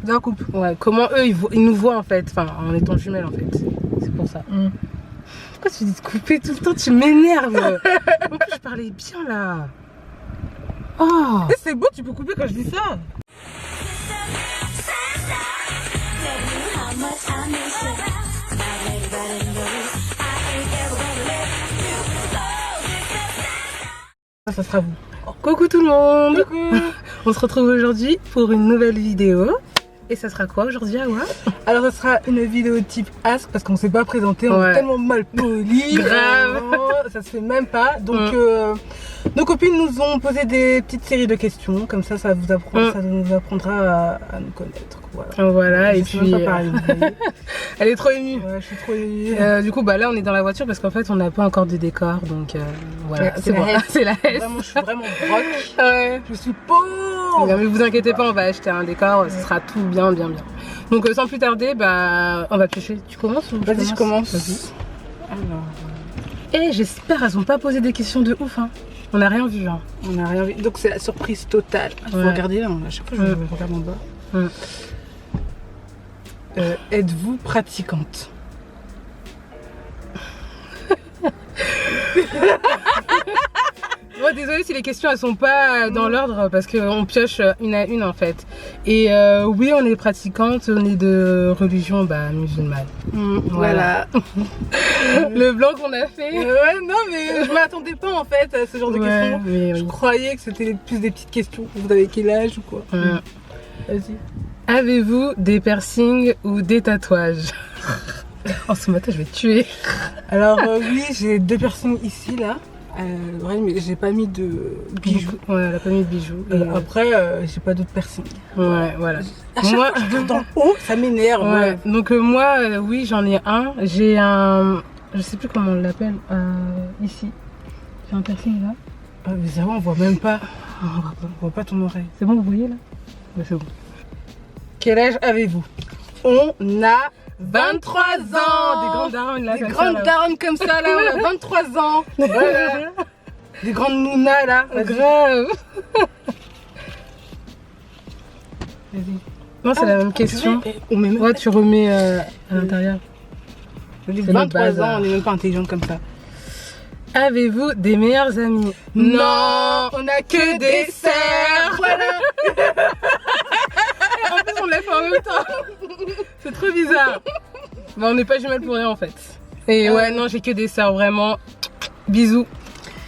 D'un couple. Ouais, comment eux ils nous voient en fait, enfin en étant jumelles en fait. C'est pour ça. Pourquoi tu dis de couper tout le temps? Tu m'énerves. En plus je parlais bien là. Oh. Et c'est beau, tu peux couper quand je dis ça. Ça sera vous. Coucou tout le monde. Coucou. On se retrouve aujourd'hui pour une nouvelle vidéo. Et ça sera quoi aujourd'hui, Awa? Alors ça sera une vidéo type Ask parce qu'on s'est pas présenté, on est tellement mal poli. Grave. Ça se fait même pas. Donc nos copines nous ont posé des petites séries de questions, comme ça ça nous apprendra à nous connaître. Voilà, et puis elle est trop émue. Ouais, je suis trop émue. Du coup bah là on est dans la voiture parce qu'en fait on n'a pas encore de décor, donc voilà, c'est bon. C'est la S. Vraiment, je suis vraiment broc. Ouais. Je suis pauvre. Mais vous inquiétez pas, on va acheter un décor, ce sera tout bien. Donc sans plus tarder, bah on va piocher. Tu commences ou Vas-y, je commence. Vas-y. Alors. Et j'espère elles ont pas posé des questions de ouf, hein. On n'a rien vu, hein. On n'a rien vu. Donc c'est la surprise totale. Faut regarder là, à chaque fois je regarde en bas. Êtes-vous pratiquante? Bon, désolée si les questions elles sont pas dans l'ordre parce qu'on pioche une à une en fait. Et oui, on est pratiquante, on est de religion musulmane. Voilà. Le blanc qu'on a fait. Ouais, non mais je m'attendais pas en fait à ce genre de questions. Je croyais que c'était plus des petites questions. Vous avez quel âge ou quoi? Vas-y. Avez-vous des piercings ou des tatouages? Oh, ce matin je vais te tuer. Alors oui, j'ai 2 piercings ici là. Ouais, mais j'ai pas mis de bijoux. Ouais, elle a pas mis de bijoux. Et après, j'ai pas d'autres piercings. Ouais, voilà. À chaque fois que je donne en haut, ça m'énerve. Ouais. Donc moi, oui, j'en ai un. J'ai un, je sais plus comment on l'appelle, ici. J'ai un piercing là. Ah, mais ça va, on voit même pas. On voit pas ton oreille. C'est bon, vous voyez là? Ouais, c'est bon. Quel âge avez-vous? On a 23 ans. Des grandes daronnes là. Des grandes daronnes comme ça là, on a 23 ans. Voilà. Des grandes nounas là. Grave. Vas-y. Non, c'est la même question. On met même ouais, tu remets à l'intérieur. J'ai 23 ans, on est même pas intelligente comme ça. Avez-vous des meilleurs amis? Non, on a que des sœurs. Voilà. En plus on l'a fait en même temps. C'est trop bizarre. Bah, on n'est pas jumelles pour rien en fait. Et ouais, non, j'ai que des sœurs, vraiment. Bisous.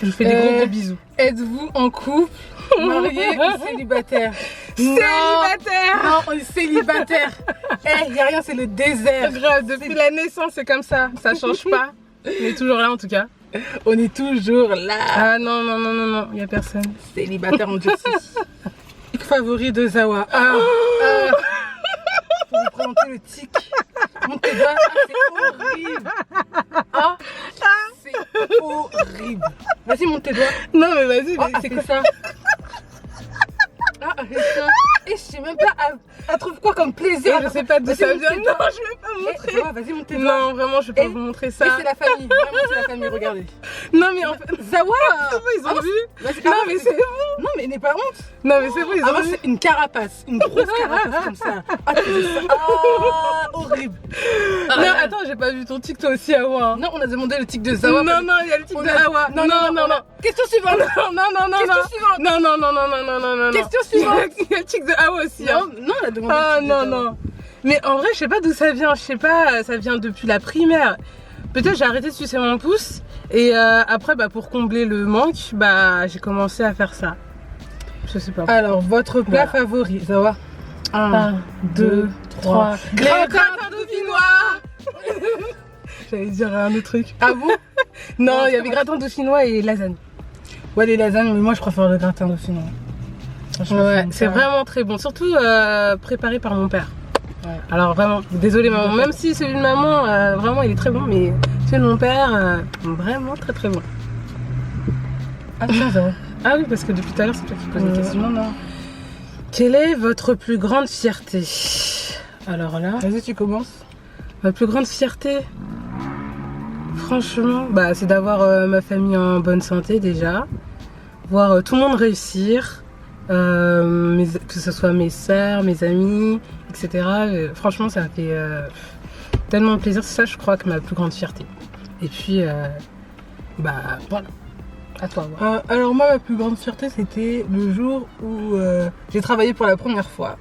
Je vous fais des gros bisous. Êtes-vous en couple, marié ou célibataire? Célibataire. Non, on est célibataire. Y a rien, c'est le désert. Grave, depuis la naissance c'est comme ça change pas. On est toujours là en tout cas. On est toujours là. Ah non, y a personne. Célibataire en durci. Favori de Zawa. Pour vous présenter le tic. Mon tes doigts, c'est horrible. C'est horrible. Vas-y, monte tes doigts. Non mais vas-y, c'est quoi ça? Et je sais même pas, elle trouve quoi comme plaisir? Je sais pas d'où ça vient. Non, je vais pas montrer. Vas-y, monte tes doigts. Non, vraiment, je vais pas vous montrer ça. Et c'est la famille, vraiment, c'est la famille, regardez. Non, mais en fait, Zawa, ils ont vu. Non, mais c'est bon. Non, mais n'aie pas honte. Non, mais c'est bon, ils ont vu. C'est une carapace, une grosse carapace comme ça. Horrible. Non, attends, j'ai pas vu ton tic, toi aussi, Awa. Non, on a demandé le tic de Zawa. Non, il y a le tic de Awa. Non. Question suivante. Non. Question suivante. Il y a le tic de Awa aussi. Non, on a demandé. Ah non. Mais en vrai, je sais pas d'où ça vient. Je sais pas, ça vient depuis la primaire. Peut-être j'ai arrêté de sucer mon pouce. Et après, pour combler le manque, j'ai commencé à faire ça. Je sais pas. Alors, votre plat favori, Zawa? 1, 2, 3. Gratin dauphinois. J'allais dire un autre truc. Ah bon? Non, il y avait gratin dauphinois et lasagne. Ouais, les lasagnes, mais moi je préfère le gratin dauphinois. Ouais, c'est vraiment très bon, surtout préparé par mon père. Ouais. Alors vraiment, désolé maman, même si celui de maman, vraiment il est très bon, mais celui de mon père, vraiment très bon. Ah tiens, ça va. Ah oui, parce que depuis tout à l'heure c'est toi qui poses des questions. Non. Quelle est votre plus grande fierté? Alors là... Vas-y, tu commences. Ma plus grande fierté, franchement, c'est d'avoir ma famille en bonne santé déjà. Voir tout le monde réussir. que ce soit mes sœurs, mes amis, etc. Franchement, ça m'a fait tellement plaisir. C'est ça, je crois, que ma plus grande fierté. Et puis, bah voilà, à toi. Ouais. Alors moi, ma plus grande fierté, c'était le jour où j'ai travaillé pour la première fois.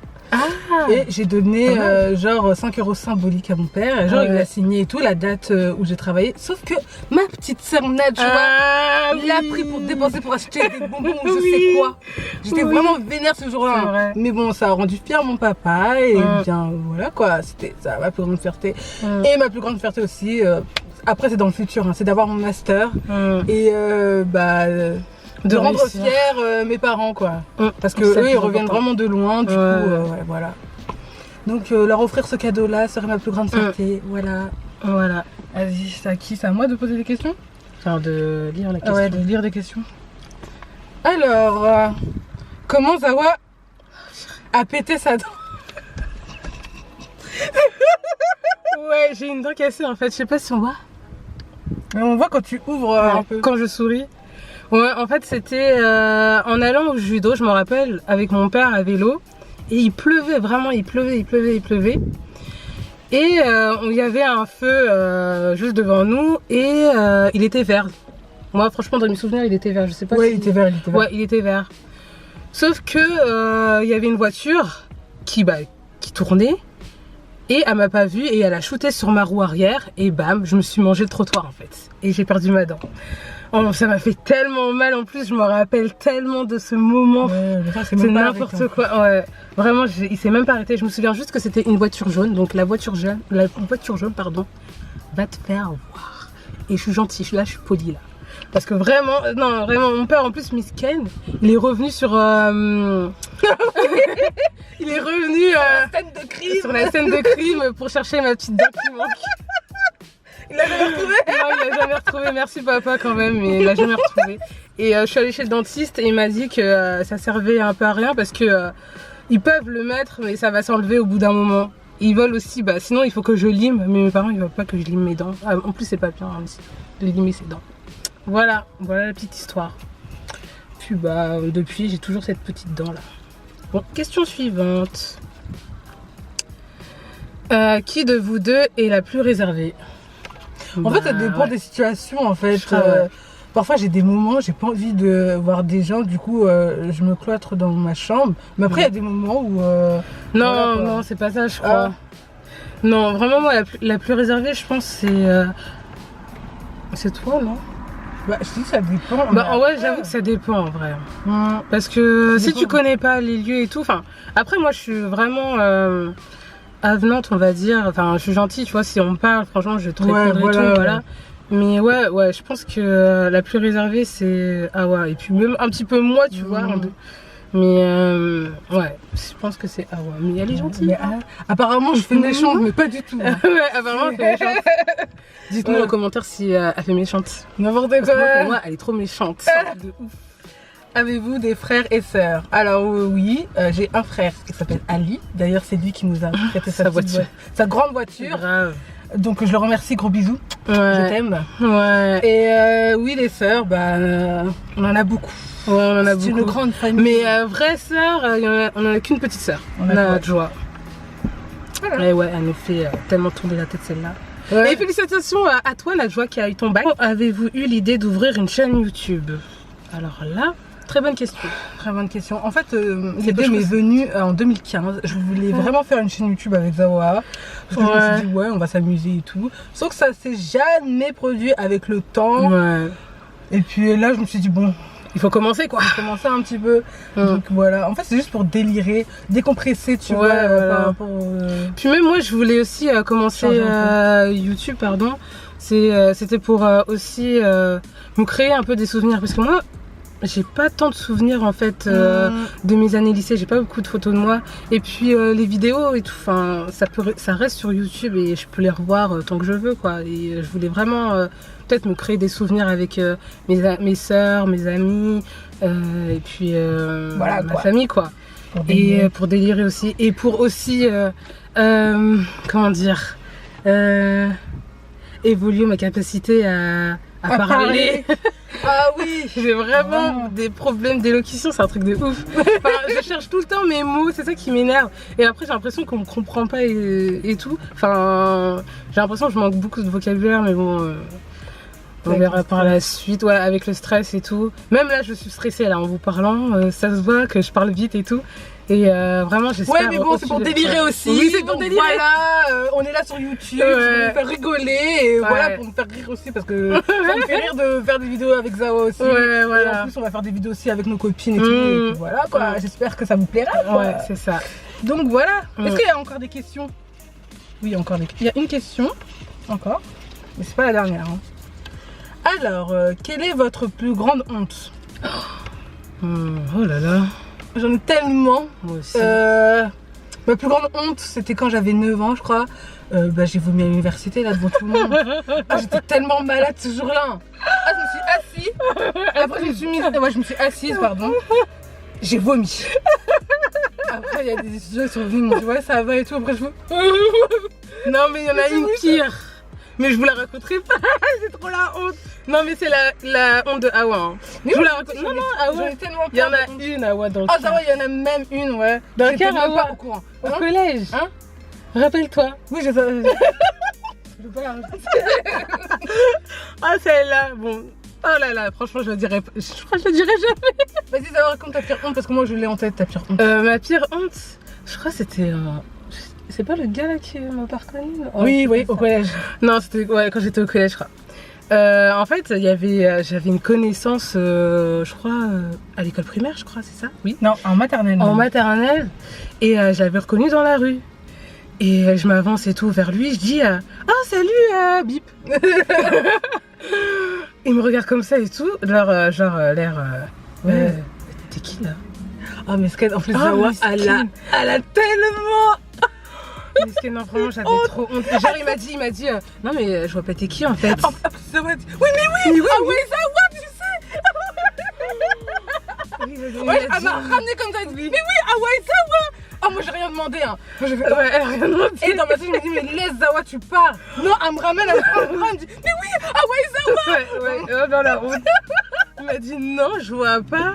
Et j'ai donné genre 5 € symboliques à mon père. Et genre il a signé et tout la date où j'ai travaillé. Sauf que ma petite sœur Nadjoa l'a pris pour dépenser pour acheter des bonbons ou je sais quoi. J'étais vraiment vénère ce jour-là. Mais bon, ça a rendu fier mon papa. Et bien voilà quoi, c'était ça ma plus grande fierté. Et ma plus grande fierté aussi, après c'est dans le futur, hein, c'est d'avoir mon master. Et de rendre fiers mes parents quoi, parce que eux ils reviennent vraiment de loin, du coup ouais, voilà. Donc leur offrir ce cadeau là serait ma plus grande fierté. Voilà. Vas-y, c'est à qui? C'est à moi de poser des questions? Enfin de lire la question. Ouais, de lire des questions. Alors comment Zawa a pété sa dent? Ouais, j'ai une dent cassée en fait, je sais pas si on voit. Mais on voit quand tu ouvres un peu. Quand je souris. Ouais, en fait, c'était en allant au judo, je me rappelle, avec mon père à vélo. Et il pleuvait, vraiment, il pleuvait. Et il y avait un feu juste devant nous et il était vert. Moi, franchement, dans mes souvenirs, il était vert. Je sais pas si... il était vert. Ouais, il était vert. Sauf que il y avait une voiture qui tournait et elle m'a pas vue et elle a shooté sur ma roue arrière et bam, je me suis mangé le trottoir en fait. Et j'ai perdu ma dent. Oh, ça m'a fait tellement mal en plus, je me rappelle tellement de ce moment. C'est n'importe quoi. Ouais. Vraiment, il s'est même pas arrêté. Je me souviens juste que c'était une voiture jaune. Donc la voiture jaune, pardon, va te faire voir. Et je suis gentille, là je suis polie là. Parce que vraiment, non, vraiment, mon père en plus, Miss Ken, il est revenu sur... il est revenu sur la scène de crime pour chercher ma petite dent qui manque. Il l'a jamais retrouvé? Non, il l'a jamais retrouvé, merci papa quand même, mais il l'a jamais retrouvé. Et je suis allée chez le dentiste et il m'a dit que ça servait un peu à rien parce que ils peuvent le mettre mais ça va s'enlever au bout d'un moment. Ils veulent aussi, sinon il faut que je lime, mais mes parents ils veulent pas que je lime mes dents. En plus c'est pas bien hein, de limer ses dents. Voilà la petite histoire. Puis depuis j'ai toujours cette petite dent là. Bon, question suivante. Qui de vous deux est la plus réservée? En fait, ça dépend des situations. En fait, parfois j'ai des moments, j'ai pas envie de voir des gens, du coup, je me cloître dans ma chambre. Mais après, il y a des moments où. Non, c'est pas ça, je crois. Non, vraiment, moi, la plus réservée, je pense, c'est toi, non? Je dis ça dépend. Ouais, j'avoue que ça dépend en vrai. Parce que si tu connais pas les lieux et tout, après, moi, je suis vraiment. Avenante on va dire, je suis gentille tu vois, si on me parle franchement je te répondrai tout. Mais ouais je pense que la plus réservée c'est Awa et puis même un petit peu moi tu vois mais ouais je pense que c'est Awa mais elle est gentille apparemment je fais méchante mais pas du tout ouais apparemment elle fait méchante. Dites-nous en commentaire si elle fait méchante n'importe quoi. Pour moi elle est trop méchante de ouf. Avez-vous des frères et sœurs? Alors oui, j'ai un frère qui s'appelle Ali. D'ailleurs, c'est lui qui nous a prêté sa grande voiture. Grave. Donc je le remercie, gros bisous. Ouais. Je t'aime. Ouais. Et oui, les sœurs, on en a beaucoup. Ouais, on en a beaucoup. C'est une grande famille. Mais vraie sœur, on en a qu'une petite sœur. On a Joie. Voilà. Et ouais, elle nous fait tellement tourner la tête celle-là. Ouais. Et félicitations à toi, Nadjoa, qui a eu ton bac. Avez-vous eu l'idée d'ouvrir une chaîne YouTube? Alors là, très bonne question. Très bonne question. En fait, l'idée m'est venue en 2015. Je voulais vraiment faire une chaîne YouTube avec Zawa. Parce que je me suis dit, on va s'amuser et tout. Sauf que ça s'est jamais produit avec le temps. Ouais. Et puis là, je me suis dit, bon, il faut commencer quoi. Commencer un petit peu. Donc voilà. En fait, c'est juste pour délirer, décompresser, tu vois. Par rapport Puis même moi, je voulais aussi commencer YouTube, pardon. C'était pour aussi me créer un peu des souvenirs. Parce que moi, j'ai pas tant de souvenirs en fait de mes années lycée, j'ai pas beaucoup de photos de moi et puis les vidéos et tout, ça reste sur YouTube et je peux les revoir tant que je veux quoi. Et je voulais vraiment peut-être me créer des souvenirs avec mes sœurs, mes amis et puis ma famille quoi. Et pour délirer aussi et pour aussi comment dire évoluer ma capacité à à parler. Ah oui. J'ai vraiment des problèmes d'élocution, c'est un truc de ouf. Enfin, je cherche tout le temps mes mots, c'est ça qui m'énerve. Et après j'ai l'impression qu'on me comprend pas et tout. Enfin, j'ai l'impression que je manque beaucoup de vocabulaire, mais bon, on verra par la suite, ouais, avec le stress et tout. Même là, je suis stressée là en vous parlant, ça se voit que je parle vite et tout. Et vraiment, j'espère. Ouais, mais bon, c'est pour délirer aussi. Oui, c'est pour délirer. Voilà, on est là sur YouTube, pour nous faire rigoler et voilà, pour nous faire rire aussi parce que ça me fait rire de faire des vidéos avec Zawa aussi. Ouais, voilà. Et en plus, on va faire des vidéos aussi avec nos copines et tout. Et puis voilà, quoi. J'espère que ça vous plaira. Quoi. Ouais, c'est ça. Donc voilà. Est-ce qu'il y a encore des questions? Oui, encore des questions. Il y a une question encore, mais c'est pas la dernière. Hein. Alors, quelle est votre plus grande honte? Oh là là. J'en ai tellement. Moi aussi. Ma plus grande honte, c'était quand j'avais 9 ans, je crois. J'ai vomi à l'université, là, devant tout le monde. J'étais tellement malade ce jour-là. Je me suis assise. Après, je me suis mise. Ouais, je me suis assise, pardon. J'ai vomi. Après, il y a des étudiants qui sont venus me dire, ouais, ça va et tout. Après, je veux. Non, mais il y en a une pire. Mais je vous la raconterai pas, c'est trop la honte. Non, mais c'est la honte de Awa. Hein. Mais je vous la raconte. Non, Awa. J'en ai tellement. Il y en a une, Awa, dans le Ah, ça va, il y en a même une, ouais. Dans le même Awa, pas au courant. Au collège. Hein? Rappelle-toi. Oui, je sais. Je veux pas la raconter. Ah, celle-là, bon. Oh là là, franchement, je crois que je la dirai jamais. Vas-y, ça va, raconte ta pire honte parce que moi, je l'ai en tête, ta pire honte. Ma pire honte, je crois que c'était. C'est pas le gars là qui m'a pas reconnu? Oui, oui, au collège. Non, c'était ouais, quand j'étais au collège, je crois. En fait, j'avais une connaissance, je crois, à l'école primaire, je crois, c'est ça? Oui. Non, en maternelle. En maternelle. Et je l'avais reconnu dans la rue. Et je m'avance et tout vers lui, je dis ah, salut, bip. Il me regarde comme ça et tout, genre l'air. Ouais. T'es qui là? Ah, mais en plus, Zawa, elle a tellement. Mais non, vraiment, j'avais trop honte. Genre, il m'a dit, non, mais je vois pas t'es qui en fait. Zawa dit, oui, mais oui, ah ouais, Zawa, tu sais. Ouais, elle m'a ramené comme ça, elle dit, mais oui, ah ouais, Zawa. Ah, moi, j'ai rien demandé, hein. Moi, j'ai fait, ouais, elle a rien demandé. Et dans ma tête, je me dis, mais laisse Zawa, tu pars. Non, elle me ramène, elle me dit, mais oui, ah ouais, Zawa. Ouais, dans la route. Il m'a dit, non, je vois pas.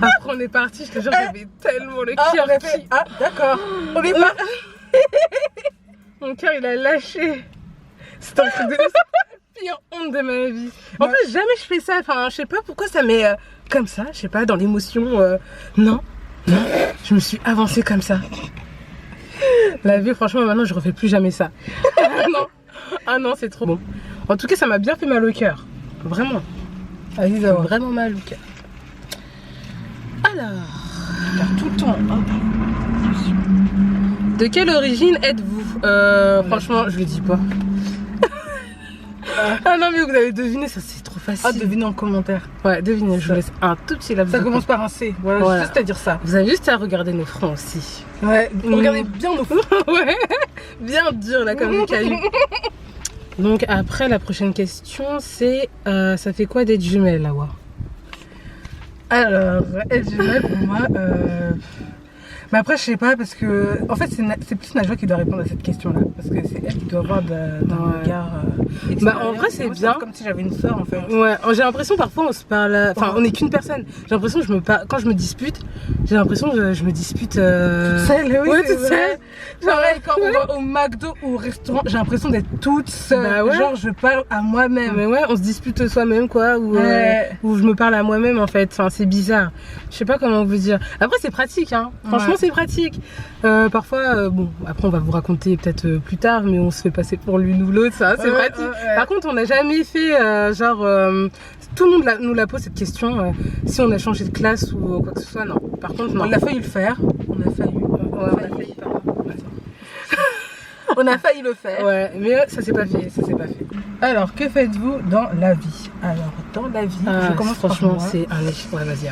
Après, on est parti, je te jure, j'avais tellement le cœur qui. Ah, d'accord. On est parti. Mon cœur, il a lâché. C'était un truc de la pire honte de ma vie. En plus, jamais je fais ça. Enfin, je sais pas pourquoi ça m'est comme ça. Je sais pas, dans l'émotion. Non, je me suis avancée comme ça. La vie, franchement, maintenant, je refais plus jamais ça. Non. Ah non, c'est trop bon. En tout cas, ça m'a bien fait mal au cœur. Vraiment. Vas-y, ça va. Vraiment mal au cœur. Alors. Tout le temps. De quelle origine êtes-vous? Franchement, je le dis pas. Ah non, mais vous avez deviné, ça c'est trop facile. Ah, devinez en commentaire. Ouais, devinez, je vous laisse un tout petit laps. Ça commence par un C. Voilà, juste à dire ça. Vous avez juste à regarder nos fronts aussi. Ouais, regardez bien nos fronts. Ouais, bien dur là, comme des cailloux. Donc, après, la prochaine question, c'est ça fait quoi d'être jumelle, Awa? Alors, être jumelle pour moi. Mais après, je sais pas, parce que. En fait, c'est plus Najwa qui doit répondre à cette question-là. Parce que c'est elle qui doit avoir d'un regard. Bah, en vrai, c'est bien. Comme si j'avais une soeur, en fait. Ouais, j'ai l'impression parfois on se parle. Enfin, on n'est qu'une personne. J'ai l'impression que quand je me dispute, j'ai l'impression que je me dispute. Toute seule, oui. Ouais, toute seule. Pareil, quand on va au McDo ou au restaurant, j'ai l'impression d'être toute seule. Bah ouais. Genre, je parle à moi-même. Mais ouais, on se dispute soi-même, quoi. Ou je me parle à moi-même, en fait. Enfin, c'est bizarre. Je sais pas comment vous dire. Après, c'est pratique, hein. Franchement, c'est pratique. Parfois, bon, après, on va vous raconter peut-être plus tard, mais on se fait passer pour l'une ou l'autre, ça, c'est pratique. Par contre, on n'a jamais fait, tout le monde nous la pose cette question, si on a changé de classe ou quoi que ce soit, non. Par contre, non. On a failli le faire. On a failli. On a failli le faire. Ouais, mais ça s'est pas fait, Alors, que faites-vous dans la vie? Alors, dans la vie, je commence franchement, c'est un échec. Ouais, vas-y, ouais.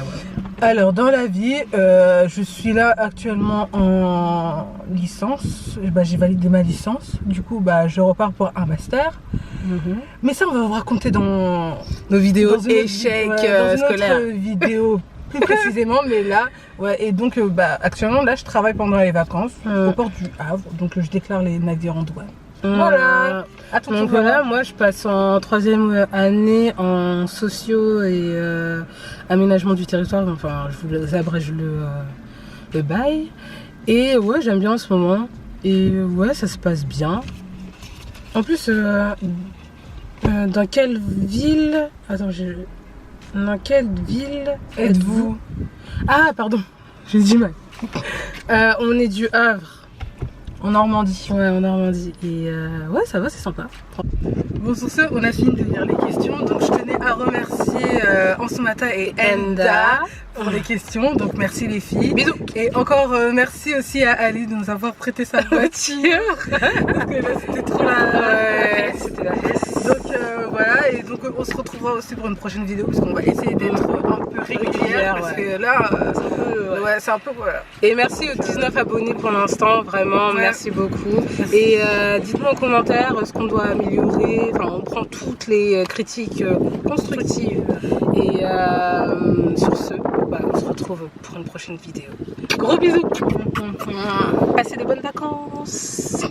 Alors, dans la vie, je suis là actuellement en licence. J'ai validé ma licence. Du coup, je repars pour un master. Mais ça, on va vous raconter dans nos vidéos échecs scolaires. Dans une autre vidéo, plus précisément. Mais là, ouais. Et donc, actuellement, là, je travaille pendant les vacances au port du Havre. Donc, je déclare les navires en douane. Voilà. Donc voilà, moi je passe en 3e année en sociaux et aménagement du territoire. Enfin, je vous abrège le bail. Et ouais, j'aime bien en ce moment. Et ouais, ça se passe bien. En plus, dans quelle ville... Attends, dans quelle ville êtes-vous? Ah, pardon, j'ai du mal. On est du Havre. En Normandie. Ouais, en Normandie. Et ouais, ça va, c'est sympa. Bon, sur ce, on a fini de lire les questions. Donc, je tenais à remercier Ansumata et Enda pour les questions. Donc, merci les filles. Bisous. Et encore merci aussi à Ali de nous avoir prêté sa voiture. Parce que là, c'était trop Ouais, c'était la fête. Donc, voilà. Et donc, on se retrouvera aussi pour une prochaine vidéo. Parce qu'on va essayer d'être un peu régulière. Parce que là, c'est un peu. Voilà. Et merci aux 19 abonnés pour l'instant. Vraiment, merci beaucoup. Merci. Et dites-moi en commentaire ce qu'on doit améliorer. Enfin, on prend toutes les critiques constructives. Et sur ce, on se retrouve pour une prochaine vidéo. Gros bisous. Passez de bonnes vacances.